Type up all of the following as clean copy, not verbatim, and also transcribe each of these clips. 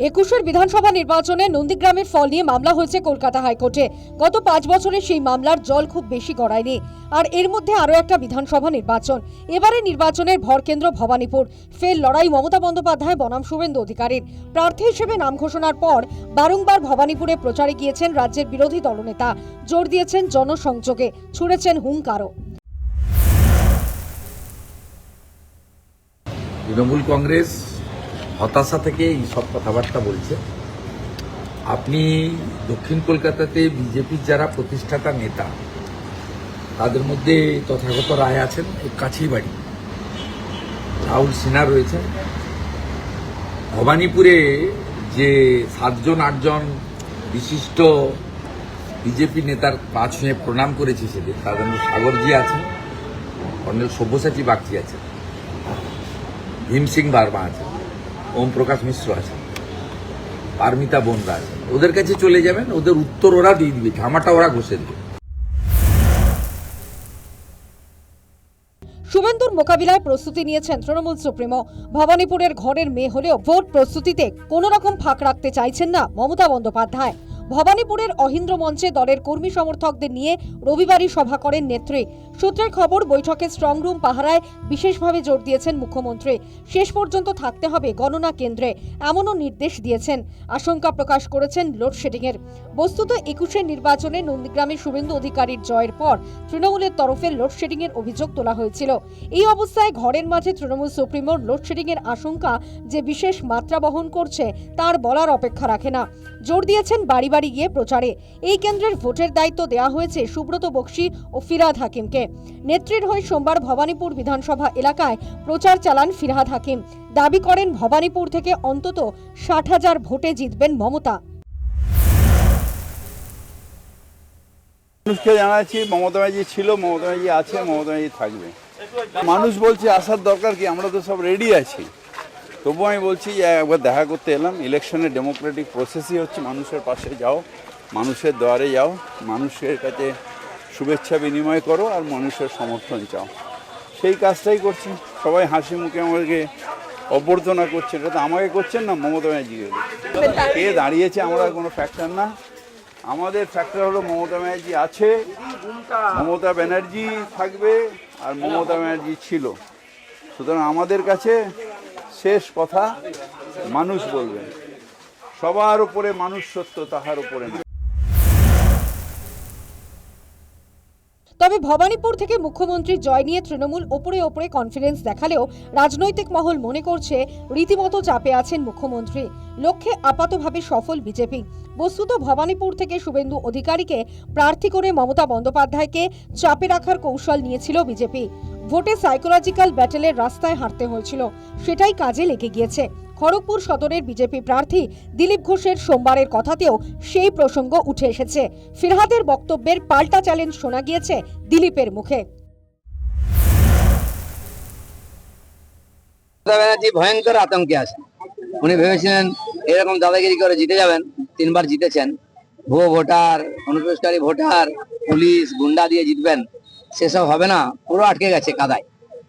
একুশের বিধানসভা নির্বাচনে নন্দীগ্রামের ফল নিয়ে মামলা হয়েছে কলকাতা হাইকোর্টে। গত 5 বছরে সেই মামলার জল খুব বেশি গড়ায়নি। আর এর মধ্যে আরও একটা বিধানসভা নির্বাচন। এবারে নির্বাচনের ভরকেন্দ্র ভবানীপুর। ফের লড়াই মমতা বন্দ্যোপাধ্যায় বনাম শুভেন্দু অধিকারীর। প্রার্থী হিসেবে নাম ঘোষণার পর বারংবার ভবানীপুরে প্রচারে গিয়েছেন রাজ্যের বিরোধী দলনেতা। জোর দিয়েছেন জনসংযোগে, ছুড়েছেন হুঙ্কারও। তৃণমূল কংগ্রেস হতাশা থেকে এই সব কথাবার্তা বলছে। আপনি দক্ষিণ কলকাতাতে বিজেপির যারা প্রতিষ্ঠাতা নেতা তাদের মধ্যে তথাগত রায় আছেন, এই কাছেই বাড়ি। রাহুল সিনহা রয়েছেন। ভবানীপুরে যে 7-8জন বিশিষ্ট বিজেপি নেতার পা ছুঁয়ে প্রণাম করেছে সেদিন, তাদের মধ্যে সাগরজি আছেন, কর্নেল সব্যসাচী বাগচি আছেন, ভীম সিং বার্মা আছেন, ওম প্রকাশ মিশ্র আছেন, পারমিতা বনরা আছেন। ওদের কাছে চলে যাবেন, ওদের উত্তর ওরা দিয়ে দিবে, ঝামাটা ওরা ঘষে দেবে। শুভেন্দুর মোকাবিলায় প্রস্তুতি নিয়েছেন তৃণমূল সুপ্রিমো। ভবানীপুরের ঘরের মেয়ে হলেও ভোট প্রস্তুতিতে কোনো রকম ফাঁক রাখতে চাইছেন না মমতা বন্দ্যোপাধ্যায়। ভবানীপুরের অহিন্দ্র মঞ্চে দলের কর্মী সমর্থকদের নিয়ে রবিবারই সভা করেন নেত্রী। সূত্রের খবর, বৈঠকে স্ট্রং রুম পাহারায় বিশেষভাবে জোর দিয়েছেন মুখ্যমন্ত্রী। শেষ পর্যন্ত থাকতে হবে গণনা কেন্দ্রে, এমনও নির্দেশ দিয়েছেন। আশঙ্কা প্রকাশ করেছেন লোডশেডিংয়ের। বস্তুত 21-এর নির্বাচনে নন্দীগ্রামে শুভেন্দু অধিকারীর জয়ের পর তৃণমূলের তরফে লোডশেডিংয়ের অভিযোগ তোলা হয়েছিল। এই অবস্থায় ঘরের মাঝে তৃণমূল সুপ্রিমোর লোডশেডিংয়ের আশঙ্কা যে বিশেষ মাত্রা বহন করছে তার বলার অপেক্ষা রাখে না। জোর দিয়েছেন বাড়ি বাড়ি গিয়ে প্রচারে। এই কেন্দ্রের ভোটের দায়িত্ব দেওয়া হয়েছে সুব্রত বক্সী ও ফিরহাদ হাকিমকে। নেত্রীর হয়ে সোমবার ভবানীপুর বিধানসভা এলাকায় প্রচার চালান ফিরহাদ হাকিম। দাবি করেন ভবানীপুর থেকে অন্তত 60,000 ভোটে জিতবেন মমতা। মানুষকে জানাচ্ছি, মমতা ব্যানার্জি ছিল, মমতা ব্যানার্জি আছে, মমতা ব্যানার্জি থাকবে। মানুষ বলছে আসার দরকার কি, আমরা তো সব রেডি আছি। তবু আমি বলছি যে একবার দেখা করতে এলাম। ইলেকশনের ডেমোক্রেটিক প্রসেসই হচ্ছে মানুষের পাশে যাও, মানুষের দ্বারে যাও, মানুষের কাছে শুভেচ্ছা বিনিময় করো আর মানুষের সমর্থন চাও। সেই কাজটাই করছি। সবাই হাসি মুখে আমাকে অভ্যর্থনা করছে। এটা তো আমাকে করছেন না, মমতা ব্যানার্জিকে। কে দাঁড়িয়েছে আমরা কোনো ফ্যাক্টর না। আমাদের ফ্যাক্টর হলো মমতা ব্যানার্জি আছে, মমতা ব্যানার্জি থাকবে আর মমতা ব্যানার্জি ছিল। সুতরাং আমাদের কাছে শেষ কথা মানুষ বলবেন। সবার উপরে মানুষ সত্য, তাহার উপরে না। তবে ভবানীপুর থেকে মুখ্যমন্ত্রীর জয় নিয়ে তৃণমূল ওপরে ওপরে কনফিডেন্স দেখালেও রাজনৈতিক মহল মনে করছে রীতিমতো চাপে আছেন মুখ্যমন্ত্রী। লক্ষ্যে আপাতভাবে সফল বিজেপি। বস্তুত ভবানীপুর থেকে শুভেন্দু অধিকারীকে প্রার্থী করে মমতা বন্দ্যোপাধ্যায়কে চাপে রাখার কৌশল নিয়েছিল বিজেপি। ভোটে সাইকোলজিক্যাল ব্যাটেলের রাস্তায় হাঁটতে হয়েছিল, সেটাই কাজে লেগে গিয়েছে। খড়গপুর সদরের বিজেপি প্রার্থী দিলীপ ঘোষের সোমবারের কথাতেও সেই প্রসঙ্গ উঠে এসেছে। ফিরহাদের বক্তব্যের পাল্টা চ্যালেঞ্জ শোনা গিয়েছে দিলীপের মুখে। ব্যানার্জি ভয়ঙ্কর আতঙ্কে আছেন। উনি ভেবেছিলেন এরকম দাদাগিরি করে জিতে যাবেন। 3 বার জিতেছেন। ভুয়ো ভোটার, অনুপ্রবেশকারী ভোটার, পুলিশ, গুন্ডা দিয়ে জিতবেন, সেসব হবে না। পুরো আটকে গেছে কাদায়।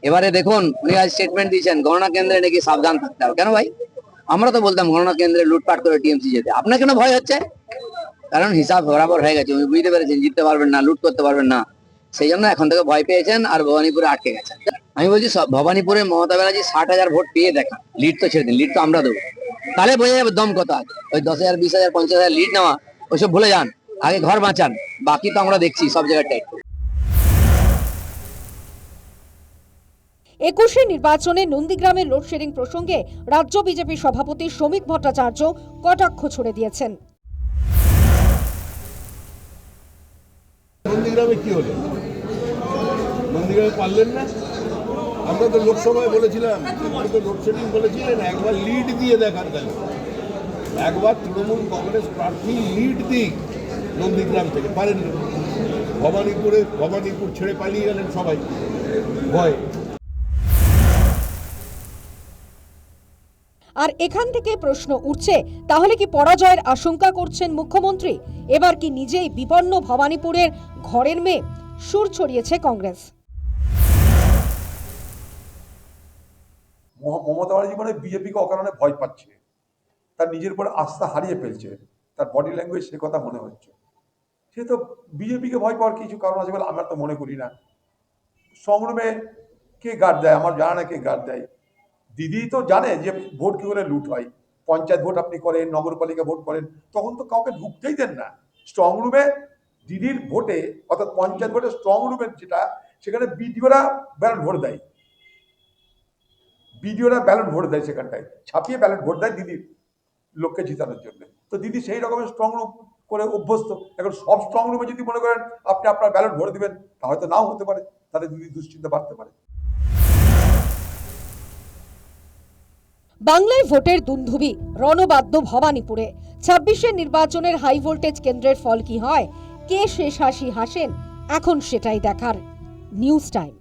এবারে দেখুন, উনি আজ স্টেটমেন্ট দিয়েছেন গণনা কেন্দ্রে নাকি সাবধান থাকতে হবে। কেন ভাই? আমরা তো বলতাম গণনা কেন্দ্রে লুটপাট করে টিএমসি যেতে। আপনার কেন ভয় হচ্ছে? কারণ হিসাব বরাবর হয়ে গেছে। উনি বুঝতে পেরেছেন জিততে পারবেন না, লুট করতে পারবেন না। সেই জন্য এখন থেকে ভয় পেয়েছেন আর ভবানীপুরে আটকে গেছেন। আমি বলছি ভবানীপুরে মমতা ব্যানার্জি 60,000 ভোট পেয়ে দেখা। লিড তো ছেড়ে দিন, লিড তো আমরা দেবো। তাহলে বোঝা যাবে দম কত আছে। ওই 10,000, 20,000, 50,000 লিড নেওয়া ওইসব ভুলে যান। আগে ঘর বাঁচান, বাকি তো আমরা দেখছি সব জায়গাটাই। 21-এর নির্বাচনে নন্দীগ্রামের লোডশেডিং প্রসঙ্গে রাজ্য বিজেপি সভাপতি শ্রমিক ভট্টাচার্য কটাক্ষ ছুড়ে দিয়েছেন। নন্দীগ্রামে কি হলো? নন্দীগ্রামে পারলেন না? আমরা তো লোকসভায় বলেছিলাম, আপনি তো লোডশেডিং বলেছিলেন, একবার লিড দিয়ে দেখার গেল। একবার তৃণমূল কংগ্রেস প্রার্থী লিড দিক নন্দীগ্রাম থেকে, পারেন না। ভবানীপুর ছেড়ে পালিয়ে গেলেন সবাই ভয়। আর এখান থেকে প্রশ্ন উঠছে, তাহলে কি পরাজয়ের আশঙ্কা করছেন মুখ্যমন্ত্রী? এবার কি নিজেই বিপন্ন ভবানীপুরের ঘরের মেয়ে? সুর ছড়িয়েছে কংগ্রেস। মমতা ব্যানার্জি মানে বিজেপিকে অকারণে ভয় পাচ্ছে। তার নিজের উপর আস্থা হারিয়ে ফেলছে, তার বডি ল্যাঙ্গুয়েজ সে কথা মনে হচ্ছে। সে তো বিজেপিকে ভয় পাওয়ার কিছু কারণ আছে বলে আমরা তো মনে করি না। সংগ্রামে কে গার্ড দেয় আমার জানা না, কে গার্ড দেয়। দিদি তো জানে যে ভোট কি করে লুট হয়। পঞ্চায়েত ভোট আপনি করেন, নগরপালিকা ভোট করেন, তখন তো কাউকে ঢুকতেই দেন না স্ট্রং রুমে। দিদির ভোটে অর্থাৎ পঞ্চায়েত ভোটে স্ট্রং রুমের যেটা, সেখানে বিডিওরা ব্যালট ভোট দেয়, বিডিওরা ব্যালট ভোট দেয়, সেখানটায় ছাপিয়ে ব্যালট ভোট দেয় দিদির লোককে জিতানোর জন্য। তো দিদি সেই রকমের স্ট্রং রুম করে অভ্যস্ত। এখন সব স্ট্রং রুমে যদি মনে করেন আপনি আপনার ব্যালট ভোট দিবেন, তা হয়তো নাও হতে পারে, তাহলে দিদি দুশ্চিন্তা বাড়তে পারে। বাংলায় ভোটের দুন্ধুবি রণবাদ্য ভবানীপুরে। 26-এর নির্বাচনের হাই ভোল্টেজ কেন্দ্রের ফল কি হয়, কে শেষ হাসি হাসেন, এখন সেটাই দেখার। News time.